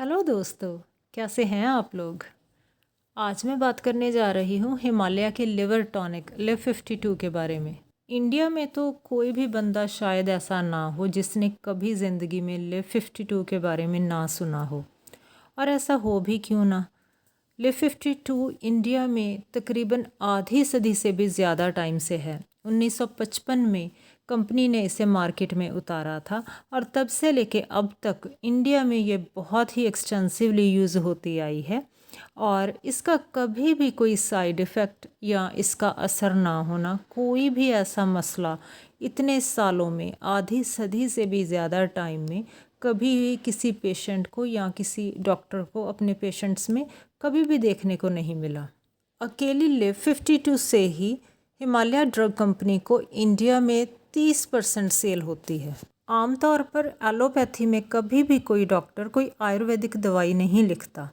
Hello दोस्तों, कैसे हैं आप लोग। आज मैं बात करने जा रही हूँ हिमालय के लिवर टॉनिक लिव 52 के बारे में। इंडिया में तो कोई भी बंदा शायद ऐसा ना हो जिसने कभी ज़िंदगी में लिव 52 के बारे में ना सुना हो। और ऐसा हो भी क्यों ना। लिव 52 इंडिया में तकरीबन आधी सदी से भी ज़्यादा टाइम से है। 1955 में कंपनी ने इसे मार्केट में उतारा था और तब से लेके अब तक इंडिया में ये बहुत ही एक्सटेंसिवली यूज़ होती आई है। और इसका कभी भी कोई साइड इफ़ेक्ट या इसका असर ना होना, कोई भी ऐसा मसला इतने सालों में, आधी सदी से भी ज़्यादा टाइम में कभी भी किसी पेशेंट को या किसी डॉक्टर को अपने पेशेंट्स में कभी भी देखने को नहीं मिला। अकेली लिव 52 से ही हिमालय ड्रग कंपनी को इंडिया में 30% सेल होती है। आमतौर पर एलोपैथी में कभी भी कोई डॉक्टर कोई आयुर्वेदिक दवाई नहीं लिखता,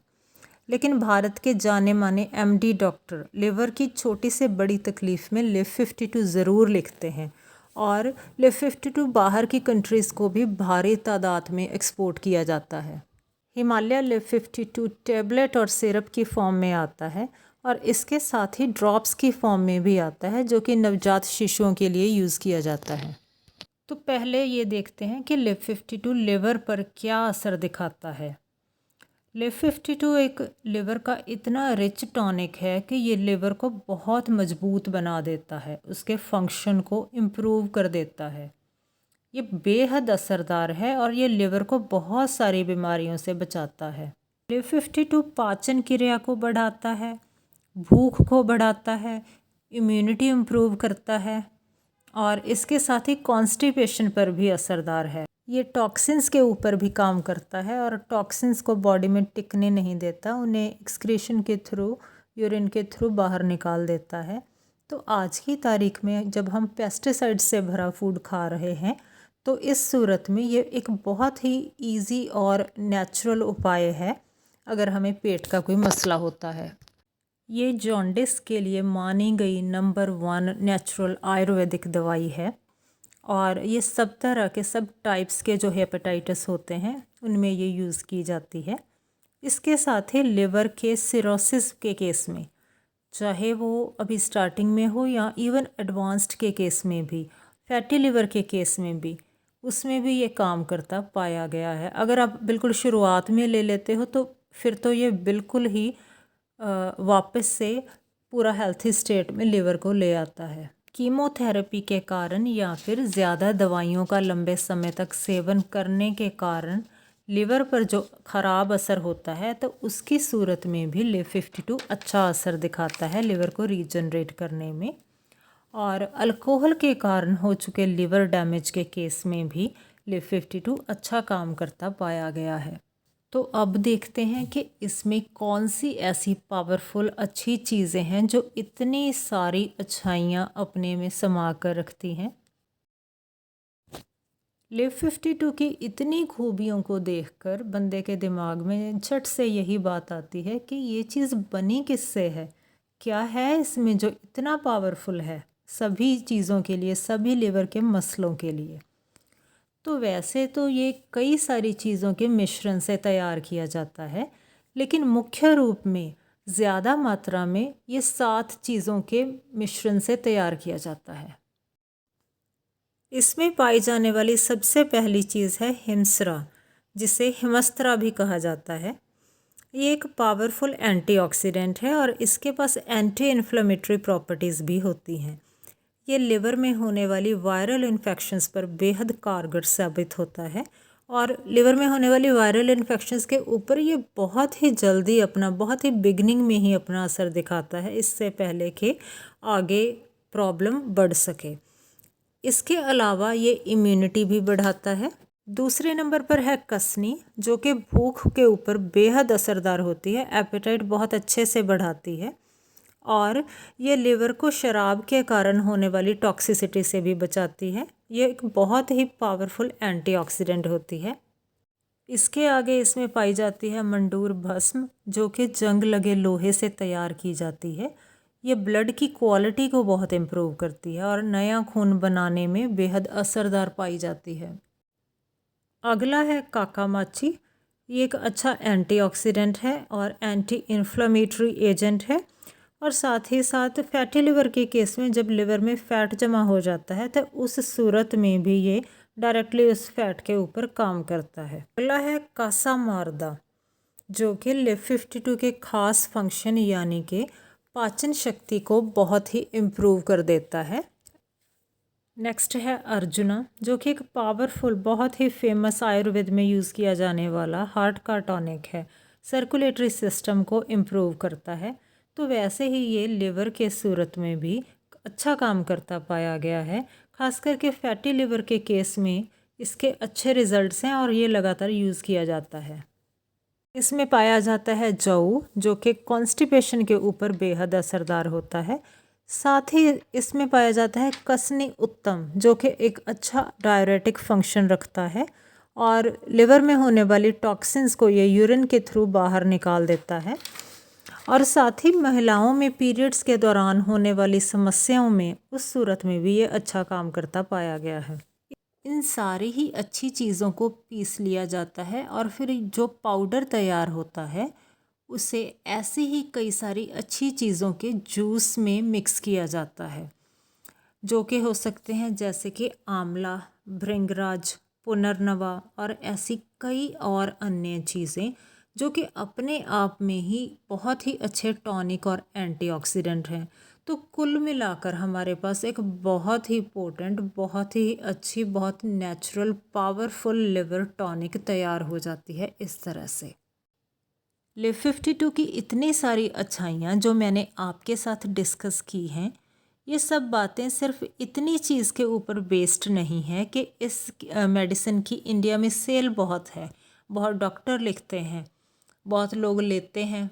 लेकिन भारत के जाने माने एमडी डॉक्टर लिवर की छोटी से बड़ी तकलीफ़ में लिव 52 ज़रूर लिखते हैं। और लिव 52 बाहर की कंट्रीज़ को भी भारी तादाद में एक्सपोर्ट किया जाता है। हिमालय लिव 52 टेबलेट और सिरप की फॉर्म में आता है और इसके साथ ही ड्रॉप्स की फॉर्म में भी आता है, जो कि नवजात शिशुओं के लिए यूज़ किया जाता है। तो पहले ये देखते हैं कि लिव 52 लिवर पर क्या असर दिखाता है। लिव 52 एक लिवर का इतना रिच टॉनिक है कि ये लिवर को बहुत मजबूत बना देता है, उसके फंक्शन को इम्प्रूव कर देता है। ये बेहद असरदार है और ये लिवर को बहुत सारी बीमारियों से बचाता है। लिव 52 पाचन क्रिया को बढ़ाता है, भूख को बढ़ाता है, इम्यूनिटी इम्प्रूव करता है और इसके साथ ही कॉन्स्टिपेशन पर भी असरदार है। ये टॉक्सिन्स के ऊपर भी काम करता है और टॉक्सिन्स को बॉडी में टिकने नहीं देता, उन्हें एक्सक्रीशन के थ्रू, यूरिन के थ्रू बाहर निकाल देता है। तो आज की तारीख में जब हम पेस्टिसाइड से भरा फूड खा रहे हैं, तो इस सूरत में ये एक बहुत ही इजी और नेचुरल उपाय है अगर हमें पेट का कोई मसला होता है। ये जॉन्डिस के लिए मानी गई नंबर 1 नेचुरल आयुर्वेदिक दवाई है और ये सब तरह के, सब टाइप्स के जो हेपेटाइटिस होते हैं उनमें ये यूज़ की जाती है। इसके साथ ही लिवर के सिरोसिस के केस में, चाहे वो अभी स्टार्टिंग में हो या इवन एडवांस्ड के केस में भी, फैटी लिवर के केस में भी, उसमें भी ये काम करता पाया गया है। अगर आप बिल्कुल शुरुआत में ले लेते हो तो फिर तो ये बिल्कुल ही वापस से पूरा हेल्थी स्टेट में लिवर को ले आता है। कीमोथेरेपी के कारण या फिर ज़्यादा दवाइयों का लंबे समय तक सेवन करने के कारण लिवर पर जो ख़राब असर होता है, तो उसकी सूरत में भी लिव 52 अच्छा असर दिखाता है लिवर को रीजनरेट करने में। और अल्कोहल के कारण हो चुके लिवर डैमेज के केस में भी लिव 52 अच्छा काम करता पाया गया है। तो अब देखते हैं कि इसमें कौन सी ऐसी पावरफुल अच्छी चीज़ें हैं जो इतनी सारी अच्छाइयाँ अपने में समा कर रखती हैं। लिव 52 की इतनी खूबियों को देखकर बंदे के दिमाग में झट से यही बात आती है कि ये चीज़ बनी किससे है, क्या है इसमें जो इतना पावरफुल है सभी चीज़ों के लिए, सभी लिवर के मसलों के लिए। तो वैसे तो ये कई सारी चीज़ों के मिश्रण से तैयार किया जाता है, लेकिन मुख्य रूप में ज़्यादा मात्रा में ये 7 चीज़ों के मिश्रण से तैयार किया जाता है। इसमें पाई जाने वाली सबसे पहली चीज़ है हिमसरा, जिसे हिमस्त्रा भी कहा जाता है। ये एक पावरफुल एंटीऑक्सीडेंट है और इसके पास एंटी इन्फ्लेमेटरी प्रॉपर्टीज़ भी होती हैं। ये लिवर में होने वाली वायरल इन्फेक्शंस पर बेहद कारगर साबित होता है और लिवर में होने वाली वायरल इन्फेक्शंस के ऊपर ये बहुत ही जल्दी अपना, बहुत ही बिगनिंग में ही अपना असर दिखाता है, इससे पहले कि आगे प्रॉब्लम बढ़ सके। इसके अलावा ये इम्यूनिटी भी बढ़ाता है। दूसरे नंबर पर है कसनी, जो कि भूख के ऊपर बेहद असरदार होती है, एपेटाइट बहुत अच्छे से बढ़ाती है और ये लिवर को शराब के कारण होने वाली टॉक्सिसिटी से भी बचाती है। ये एक बहुत ही पावरफुल एंटीऑक्सीडेंट होती है। इसके आगे इसमें पाई जाती है मंडूर भस्म, जो कि जंग लगे लोहे से तैयार की जाती है। ये ब्लड की क्वालिटी को बहुत इम्प्रूव करती है और नया खून बनाने में बेहद असरदार पाई जाती है। अगला है काकामाची, ये एक अच्छा एंटीऑक्सीडेंट है और एंटी इन्फ्लेमेटरी एजेंट है। और साथ ही साथ फैटी लिवर के केस में जब लिवर में फ़ैट जमा हो जाता है तो उस सूरत में भी ये डायरेक्टली उस फैट के ऊपर काम करता है। अगला है कासामार्दा, जो कि LIV52 के खास फंक्शन यानी कि पाचन शक्ति को बहुत ही इम्प्रूव कर देता है। नेक्स्ट है अर्जुना, जो कि एक पावरफुल बहुत ही फेमस आयुर्वेद में यूज़ किया जाने वाला हार्ट का टॉनिक है। सर्कुलेटरी सिस्टम को इम्प्रूव करता है। तो वैसे ही ये लिवर के सूरत में भी अच्छा काम करता पाया गया है। खास करके फैटी लिवर के केस में इसके अच्छे रिजल्ट्स हैं और ये लगातार यूज़ किया जाता है। इसमें पाया जाता है जौ, जो कि कॉन्स्टिपेशन के ऊपर बेहद असरदार होता है। साथ ही इसमें पाया जाता है कसनी उत्तम, जो कि एक अच्छा डायरेटिक फंक्शन रखता है और लिवर में होने वाली टॉक्सिन्स को ये यूरिन के थ्रू बाहर निकाल देता है। और साथ ही महिलाओं में पीरियड्स के दौरान होने वाली समस्याओं में उस सूरत में भी ये अच्छा काम करता पाया गया है। इन सारी ही अच्छी चीज़ों को पीस लिया जाता है और फिर जो पाउडर तैयार होता है उसे ऐसे ही कई सारी अच्छी चीज़ों के जूस में मिक्स किया जाता है, जो कि हो सकते हैं जैसे कि आंवला, भृंगराज, पुनर्नवा और ऐसी कई और अन्य चीज़ें जो कि अपने आप में ही बहुत ही अच्छे टॉनिक और एंटीऑक्सीडेंट हैं। तो कुल मिलाकर हमारे पास एक बहुत ही पोटेंट, बहुत ही अच्छी, बहुत नेचुरल, पावरफुल लिवर टॉनिक तैयार हो जाती है इस तरह से। LIV52 की इतनी सारी अच्छाइयाँ जो मैंने आपके साथ डिस्कस की हैं, ये सब बातें सिर्फ इतनी चीज़ के ऊपर बेस्ड नहीं है कि इस मेडिसिन की इंडिया में सेल बहुत है, बहुत डॉक्टर लिखते हैं, बहुत लोग लेते हैं,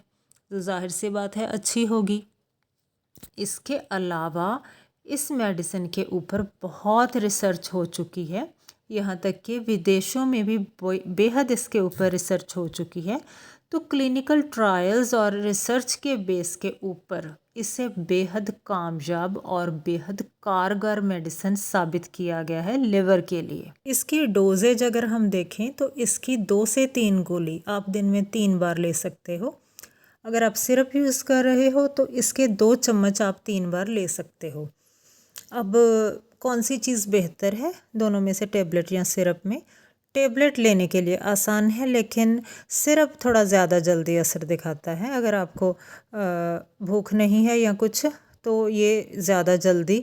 तो जाहिर सी बात है अच्छी होगी। इसके अलावा इस मेडिसिन के ऊपर बहुत रिसर्च हो चुकी है, यहाँ तक कि विदेशों में भी बेहद इसके ऊपर रिसर्च हो चुकी है। तो क्लिनिकल ट्रायल्स और रिसर्च के बेस के ऊपर इसे बेहद कामयाब और बेहद कारगर मेडिसिन साबित किया गया है लिवर के लिए। इसकी डोजेज अगर हम देखें तो इसकी 2 से 3 गोली आप दिन में 3 बार ले सकते हो। अगर आप सिरप यूज़ कर रहे हो तो इसके 2 चम्मच आप 3 बार ले सकते हो। अब कौन सी चीज़ बेहतर है दोनों में से, टेबलेट या सिरप में? टेबलेट लेने के लिए आसान है, लेकिन सिरप थोड़ा ज़्यादा जल्दी असर दिखाता है। अगर आपको भूख नहीं है या कुछ, तो ये ज़्यादा जल्दी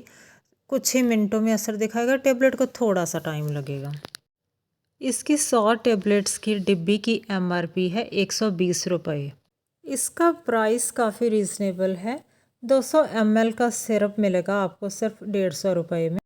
कुछ ही मिनटों में असर दिखाएगा। टेबलेट को थोड़ा सा टाइम लगेगा। इसकी 100 टेबलेट्स की डिब्बी की MRP है 120 रुपये। इसका प्राइस काफ़ी रीज़नेबल है। 200 ml का सिरप मिलेगा आपको सिर्फ 150 रुपये में।